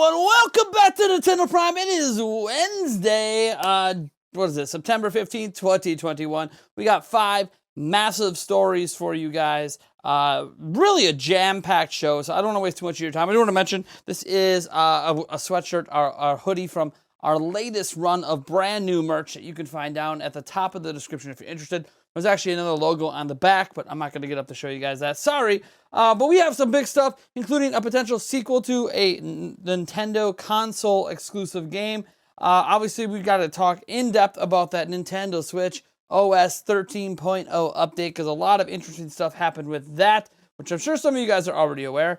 everyone, welcome back to Nintendo Prime. It is Wednesday, September 15th, 2021. We got 5 massive stories for you guys. Really a jam-packed show, so I don't want to waste too much of your time. I do want to mention this is a sweatshirt, our hoodie from our latest run of brand new merch that you can find down at the top of the description if you're interested. There's actually another logo on the back, but I'm not going to get up to show you guys that. Sorry. But we have some big stuff, including a potential sequel to a Nintendo console exclusive game. Obviously, we've got to talk in depth about that Nintendo Switch OS 13.0 update, because a lot of interesting stuff happened with that, which I'm sure some of you guys are already aware.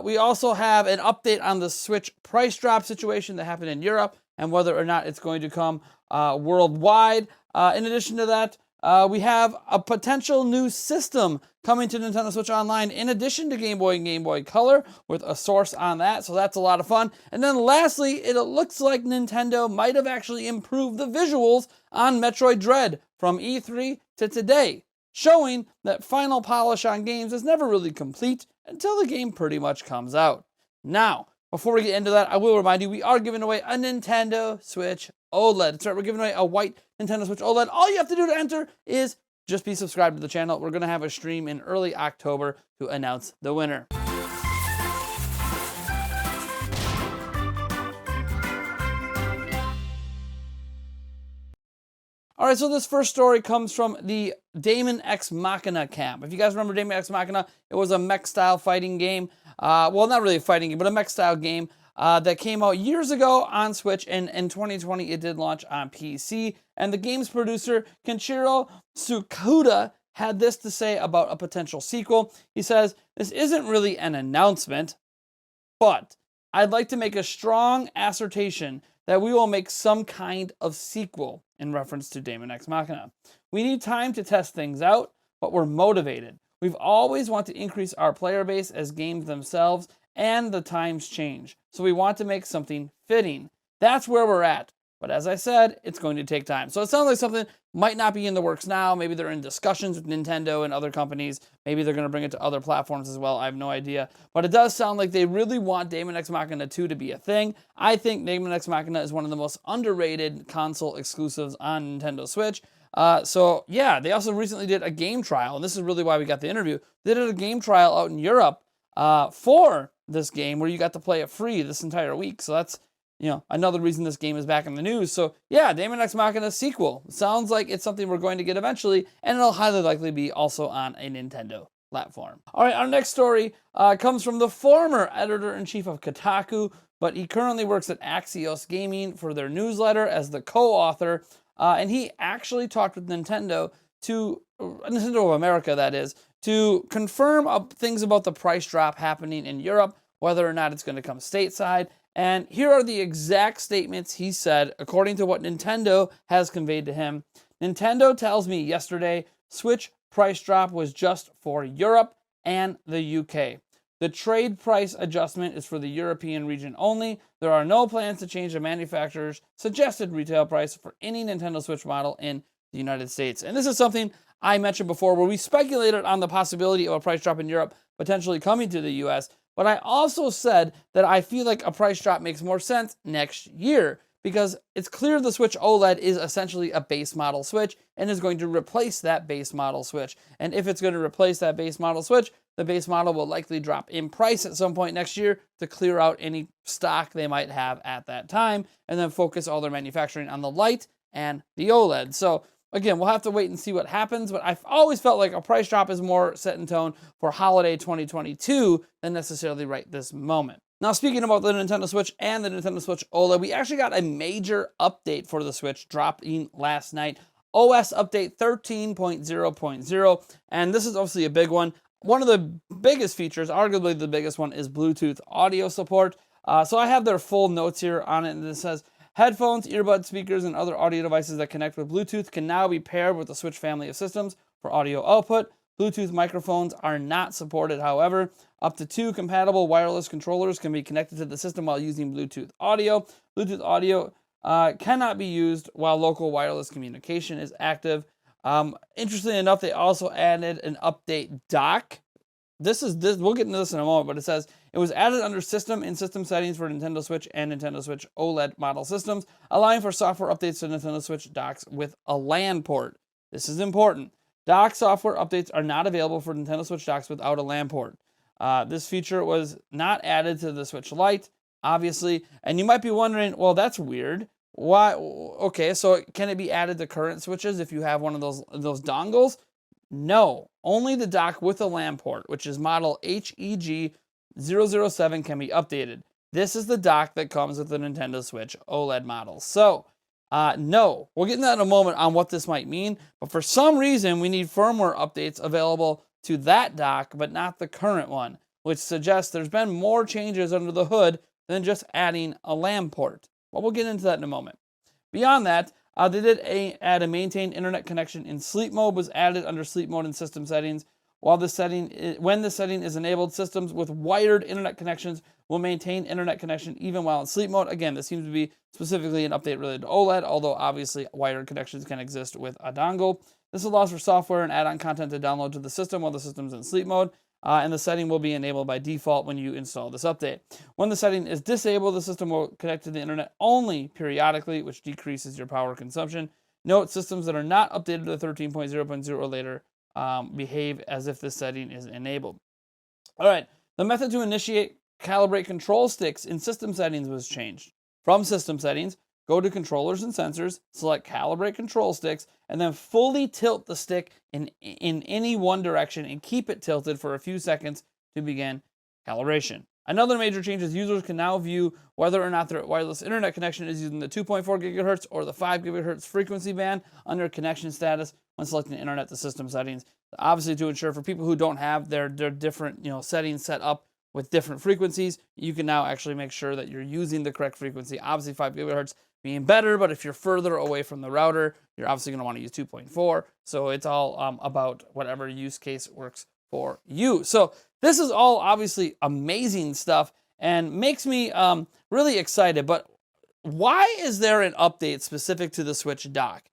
We also have an update on the Switch price drop situation that happened in Europe and whether or not it's going to come worldwide. In addition to that, we have a potential new system coming to Nintendo Switch Online in addition to Game Boy and Game Boy Color, with a source on that, so that's a lot of fun. And then lastly, it looks like Nintendo might have actually improved the visuals on Metroid Dread from E3 to today, showing that final polish on games is never really complete until the game pretty much comes out. Now, before we get into that, I will remind you, we are giving away a Nintendo Switch OLED. That's right, we're giving away a white Nintendo Switch OLED. All you have to do to enter is just be subscribed to the channel. We're going to have a stream in early October to announce the winner. All right, so this first story comes from the Daemon X Machina camp. If you guys remember Daemon X Machina, it was a mech-style fighting game. Well, not really a fighting game, but a mech-style game that came out years ago on Switch, and in 2020 it did launch on PC. And the game's producer, Kenshiro Tsukuda, had this to say about a potential sequel. He says, "This isn't really an announcement, but I'd like to make a strong assertion that we will make some kind of sequel," in reference to Daemon X Machina. "We need time to test things out, but we're motivated. We've always wanted to increase our player base as games themselves, and the times change. So we want to make something fitting. That's where we're at. But as I said, it's going to take time." So it sounds like something might not be in the works now. Maybe they're in discussions with Nintendo and other companies. Maybe they're going to bring it to other platforms as well. I have no idea. But it does sound like they really want Daemon X Machina 2 to be a thing. I think Daemon X Machina is one of the most underrated console exclusives on Nintendo Switch. So yeah, they also recently did a game trial, and this is really why we got the interview. They did a game trial out in Europe for this game, where you got to play it free this entire week. So that's, another reason this game is back in the news. So yeah, Daemon X Machina sequel. Sounds like it's something we're going to get eventually, and it'll highly likely be also on a Nintendo platform. All right, our next story comes from the former editor-in-chief of Kotaku, but he currently works at Axios Gaming for their newsletter as the co-author, and he actually talked with Nintendo of America, that is, to confirm things about the price drop happening in Europe, whether or not it's going to come stateside. And here are the exact statements he said, according to what Nintendo has conveyed to him. "Nintendo tells me yesterday Switch price drop was just for Europe and the UK. The trade price adjustment is for the European region only. There are no plans to change the manufacturer's suggested retail price for any Nintendo Switch model in the United States." And this is something I mentioned before, where we speculated on the possibility of a price drop in Europe potentially coming to the US. But I also said that I feel like a price drop makes more sense next year, because it's clear the Switch OLED is essentially a base model Switch and is going to replace that base model Switch. And if it's going to replace that base model Switch, the base model will likely drop in price at some point next year to clear out any stock they might have at that time, and then focus all their manufacturing on the Lite and the OLED. So again, we'll have to wait and see what happens, but I've always felt like a price drop is more set in tone for holiday 2022 than necessarily right this moment. Now, speaking about the Nintendo Switch and the Nintendo Switch OLED, we actually got a major update for the Switch dropping last night. OS update 13.0.0, and this is obviously a big one. One of the biggest features, arguably the biggest one, is Bluetooth audio support. So I have their full notes here on it, and it says, "Headphones, earbud speakers, and other audio devices that connect with Bluetooth can now be paired with the Switch family of systems for audio output. Bluetooth microphones are not supported, however. Up to 2 compatible wireless controllers can be connected to the system while using Bluetooth audio. Bluetooth audio cannot be used while local wireless communication is active." Interestingly enough, they also added an update dock. We'll get into this in a moment, but it says It was added under System in System Settings for Nintendo Switch and Nintendo Switch OLED model systems, allowing for software updates to Nintendo Switch docks with a LAN port. This is important. Dock software updates are not available for Nintendo Switch docks without a LAN port. This feature was not added to the Switch Lite, obviously, and you might be wondering, well, that's weird. Why? Okay, so can it be added to current Switches if you have one of those dongles? No, only the dock with a LAN port, which is model HEG007, can be updated. This is the dock that comes with the Nintendo Switch OLED model. So, no, we'll get into that in a moment on what this might mean, but for some reason, we need firmware updates available to that dock, but not the current one, which suggests there's been more changes under the hood than just adding a LAN port. But we'll get into that in a moment. Beyond that, they did add a maintain internet connection in sleep mode was added under sleep mode in system settings. When the setting is enabled, systems with wired internet connections will maintain internet connection even while in sleep mode. Again, this seems to be specifically an update related to OLED, although obviously wired connections can exist with a dongle. This allows for software and add-on content to download to the system while the system's in sleep mode, and the setting will be enabled by default when you install this update. When the setting is disabled, the system will connect to the internet only periodically, which decreases your power consumption. Note, systems that are not updated to 13.0.0 or later behave as if this setting is enabled. All right, the method to initiate calibrate control sticks in system settings was changed. From system settings, go to controllers and sensors, select calibrate control sticks, and then fully tilt the stick in any one direction and keep it tilted for a few seconds to begin calibration. Another major change is users can now view whether or not their wireless internet connection is using the 2.4 gigahertz or the 5 gigahertz frequency band under connection status when selecting internet to system settings. Obviously, to ensure for people who don't have their different settings set up with different frequencies, you can now actually make sure that you're using the correct frequency. Obviously, 5 gigahertz being better, but if you're further away from the router, you're obviously going to want to use 2.4. So it's all about whatever use case works for you. So this is all obviously amazing stuff and makes me really excited. But why is there an update specific to the Switch dock?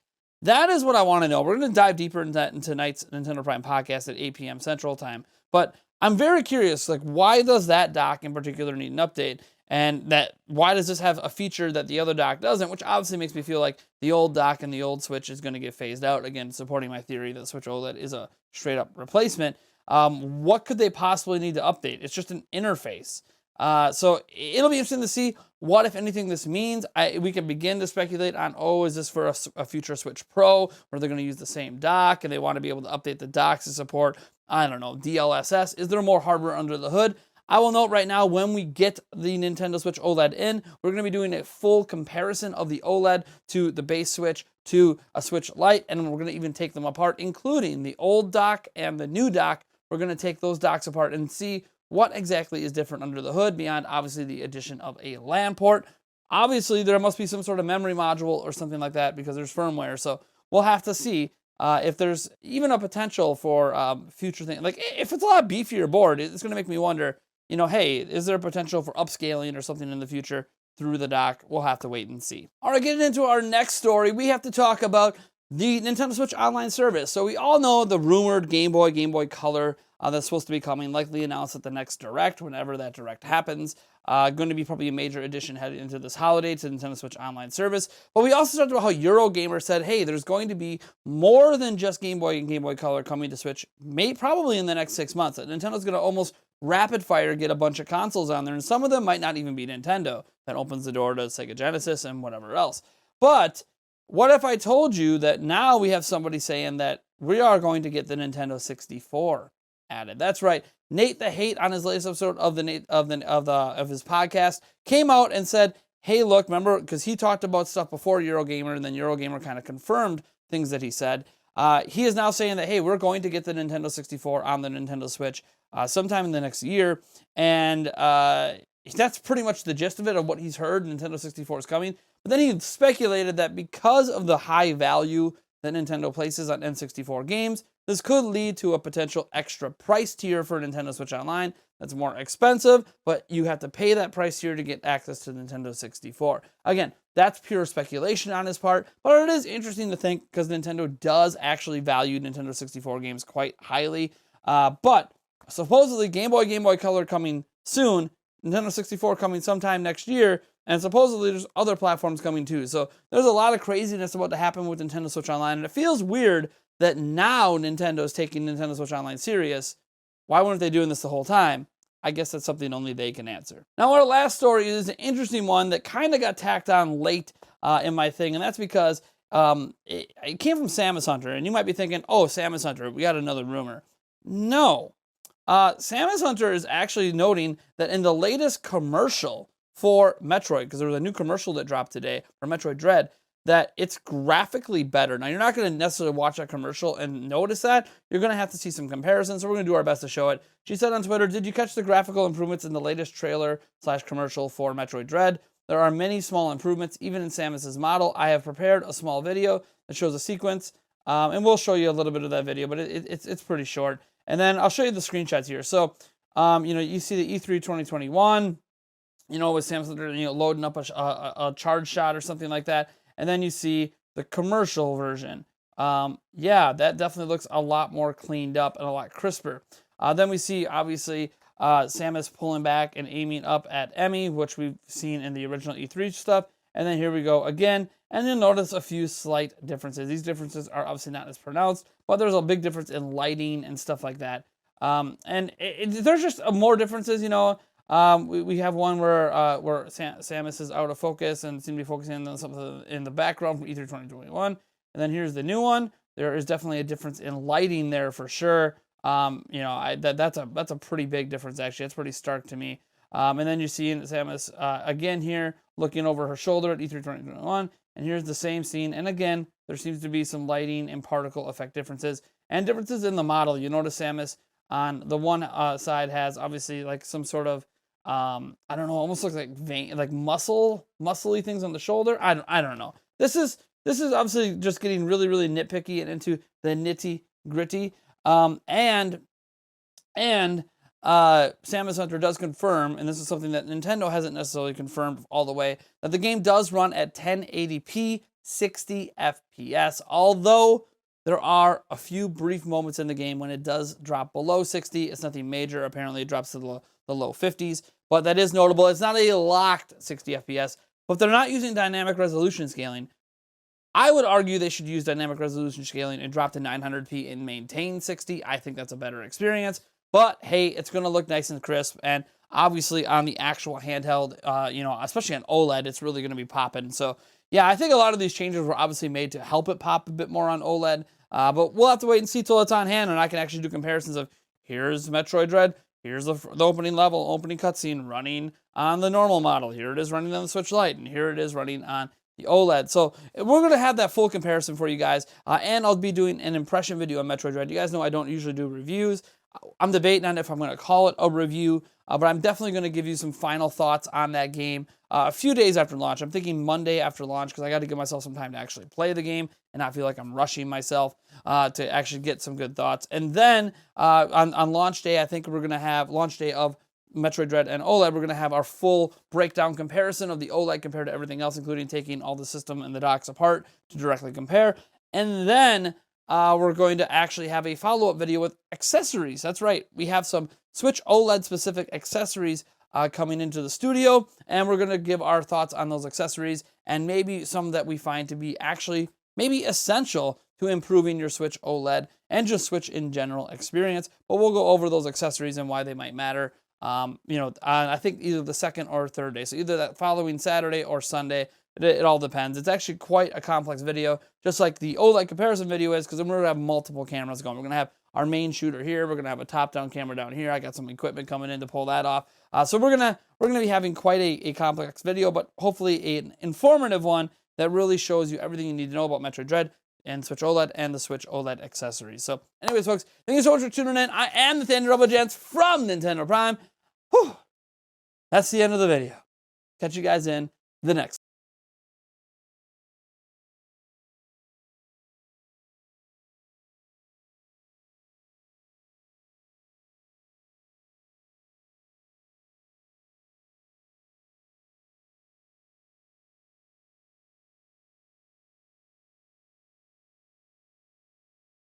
That is what I want to know. We're going to dive deeper into that in tonight's Nintendo Prime podcast at 8 p.m. Central Time. But I'm very curious, like, why does that dock in particular need an update? And why does this have a feature that the other dock doesn't? Which obviously makes me feel like the old dock and the old Switch is going to get phased out. Again, supporting my theory that Switch OLED is a straight-up replacement. What could they possibly need to update? It's just an interface. So it'll be interesting to see what, if anything, this means. We can begin to speculate on, is this for a future Switch Pro, where they're going to use the same dock and they want to be able to update the docks to support, I don't know, DLSS. Is there more hardware under the hood? I will note right now, when we get the Nintendo Switch OLED in, we're going to be doing a full comparison of the OLED to the base Switch to a Switch Lite, and we're going to even take them apart, including the old dock and the new dock. We're going to take those docks apart and see what exactly is different under the hood beyond, obviously, the addition of a LAN port. Obviously, there must be some sort of memory module or something like that because there's firmware, so we'll have to see if there's even a potential for future things. Like, if it's a lot beefier board, it's going to make me wonder, hey, is there a potential for upscaling or something in the future through the dock? We'll have to wait and see. All right, getting into our next story, we have to talk about the Nintendo Switch Online service. So we all know the rumored Game Boy Color that's supposed to be coming, likely announced at the next Direct, whenever that Direct happens. Going to be probably a major addition headed into this holiday to the Nintendo Switch Online service. But we also talked about how Eurogamer said, hey, there's going to be more than just Game Boy and Game Boy Color coming to Switch, probably in the next 6 months. That Nintendo's going to almost rapid fire get a bunch of consoles on there, and some of them might not even be Nintendo. That opens the door to Sega Genesis and whatever else. But what if I told you that now we have somebody saying that we are going to get the Nintendo 64 added? That's right. Nate the Hate on his latest episode of his podcast came out and said, hey, look, remember, because he talked about stuff before Eurogamer, and then Eurogamer kind of confirmed things that he said. He is now saying that, hey, we're going to get the Nintendo 64 on the Nintendo Switch sometime in the next year, and that's pretty much the gist of it, of what he's heard. Nintendo 64 is coming. But then he speculated that because of the high value that Nintendo places on N64 games, this could lead to a potential extra price tier for Nintendo Switch Online that's more expensive, but you have to pay that price tier to get access to Nintendo 64. Again, that's pure speculation on his part, but it is interesting to think because Nintendo does actually value Nintendo 64 games quite highly. But supposedly Game Boy Color coming soon. Nintendo 64 coming sometime next year, and supposedly there's other platforms coming too. So there's a lot of craziness about to happen with Nintendo Switch Online, and it feels weird that now Nintendo is taking Nintendo Switch Online serious. Why weren't they doing this the whole time? I guess that's something only they can answer. Now, our last story is an interesting one that kind of got tacked on late in my thing, and that's because it came from Samus Hunter, and you might be thinking, oh, Samus Hunter, we got another rumor. No. Samus Hunter is actually noting that in the latest commercial for Metroid, because there was a new commercial that dropped today for Metroid Dread, that it's graphically better. Now, you're not going to necessarily watch that commercial and notice that. You're going to have to see some comparisons, so we're going to do our best to show it. She said on Twitter, did you catch the graphical improvements in the latest trailer/commercial for Metroid Dread? There are many small improvements, even in Samus's model. I have prepared a small video that shows a sequence, and we'll show you a little bit of that video, but it's pretty short. And then I'll show you the screenshots here. So, you see the E3 2021, with Samus, loading up a charge shot or something like that. And then you see the commercial version. Yeah, that definitely looks a lot more cleaned up and a lot crisper. Then we see, obviously, Samus pulling back and aiming up at Emmy, which we've seen in the original E3 stuff. And then here we go again. And you'll notice a few slight differences. These differences are obviously not as pronounced, but there's a big difference in lighting and stuff like that. And there's just more differences, we have one where Samus is out of focus and seems to be focusing on something in the background from E3 2021. And then here's the new one. There is definitely a difference in lighting there for sure. That's a pretty big difference actually. It's pretty stark to me. And then you see Samus again here looking over her shoulder at E3 2021. And here's the same scene. And again, there seems to be some lighting and particle effect differences and differences in the model. You notice Samus on the one side has obviously like some sort of I don't know, almost looks like vein, like muscly things on the shoulder. I don't know. This is obviously just getting really, really nitpicky and into the nitty gritty. And Samus Hunter does confirm, and this is something that Nintendo hasn't necessarily confirmed all the way, that the game does run at 1080p 60 FPS, although there are a few brief moments in the game when it does drop below 60. It's nothing major. Apparently, it drops to the low 50s, but that is notable. It's not a locked 60 FPS, but if they're not using dynamic resolution scaling, I would argue they should use dynamic resolution scaling and drop to 900p and maintain 60. I think that's a better experience, but hey, it's going to look nice and crisp, and obviously on the actual handheld, especially on OLED, it's really going to be popping. So yeah, I think a lot of these changes were obviously made to help it pop a bit more on OLED, but we'll have to wait and see till it's on hand, and I can actually do comparisons of here's Metroid Dread, here's the opening level, opening cutscene running on the normal model, here it is running on the Switch Lite, and here it is running on the OLED. So we're going to have that full comparison for you guys, and I'll be doing an impression video on Metroid Dread. You guys know I don't usually do reviews. I'm debating on if I'm going to call it a review, but I'm definitely going to give you some final thoughts on that game a few days after launch. I'm thinking Monday after launch because I got to give myself some time to actually play the game and not feel like I'm rushing myself to actually get some good thoughts. And then on launch day, I think we're going to have launch day of Metroid Dread and OLED. We're going to have our full breakdown comparison of the OLED compared to everything else, including taking all the system and the docks apart to directly compare. And then we're going to actually have a follow-up video with accessories. That's right. We have some Switch OLED specific accessories coming into the studio, and we're going to give our thoughts on those accessories and maybe some that we find to be actually maybe essential to improving your Switch OLED and just Switch in general experience. But we'll go over those accessories and why they might matter. I think either the second or third day. So either that following Saturday or Sunday. It all depends. It's actually quite a complex video, just like the OLED comparison video is, because then we're going to have multiple cameras going. We're going to have our main shooter here. We're going to have a top-down camera down here. I got some equipment coming in to pull that off. So we're gonna be having quite a complex video, but hopefully an informative one that really shows you everything you need to know about Metroid Dread and Switch OLED and the Switch OLED accessories. So anyways, folks, thank you so much for tuning in. I am Nathaniel Rubble Gents from Nintendo Prime. Whew. That's the end of the video. Catch you guys in the next one.